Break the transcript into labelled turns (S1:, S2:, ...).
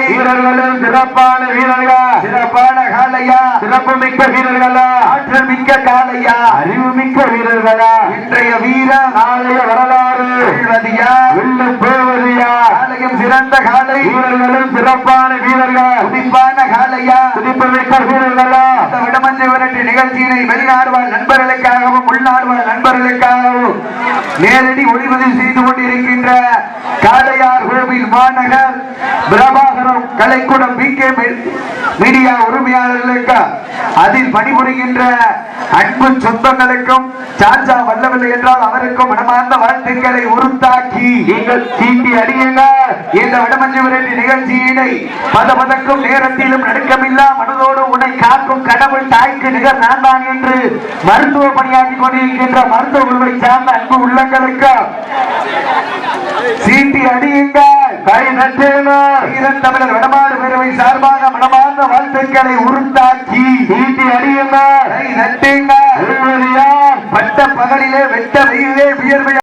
S1: வீரர்களும் சிறப்பான வீரர்கள், சிறப்பான காலையா, சிறப்பு மிக்க வீரர்களா, ஆற்றல் மிக்க காலையா, அறிவு மிக்க வீரர்களா, இன்றைய வீரர் நாளைய வரலாறு வெல்வதியா வெல்லும் போவதியா, காலையும் சிறந்த காலை, வீரர்களும் சிறப்பான வீரர்கள், துடிப்பான காலையா, துடிப்பு மிக்க வீரர்களா. இந்த விடமஞ்சு விரட்டு நிகழ்ச்சியினை வெளிநாடு வாழ் நண்பர்களுக்காகவும் உள்நாடு வாழ் நண்பர்களுக்காகவும் நேரடி ஒளிபதிவு செய்து கொண்டிருக்கின்ற காளையார் கோவில் மாநகர் பிரபாகரம் கலைக்கூடம் பிகே மீடியா உரிமையாளர்களுக்கு, அதில் பணிபுரிகின்ற அன்பு சொந்தங்களுக்கும், சார்ஜா வல்லவில்லை என்றால் அவருக்கும் மனமார்ந்த வாழ்த்துக்களை உறுத்தாக்கி நீங்கள் சீட்டி அடியுங்கள். இந்த வடமஞ்சு விரட்டு நிகழ்ச்சியினை பதபதக்கும் நேரத்திலும் நடுக்கமில்லா மனதோடு உன்னை காக்கும் கடவுள் தாய்க்கு நிகர் நான் தான் என்று மருத்துவ பணியாற்றி கொண்டிருக்கின்ற மருத்துவ குழுவை சார்ந்த அன்பு உள்ளங்களுக்கு சீட்டி அடியுங்கள். தமிழர் வடமாடு பேரவை சார்பாக மனமார்ந்த வாழ்த்துக்களை உறுத்தாக்கி சீட்டி அடியுங்கள். பட்ட பகலிலே வெட்ட வெயிலே வியர்வை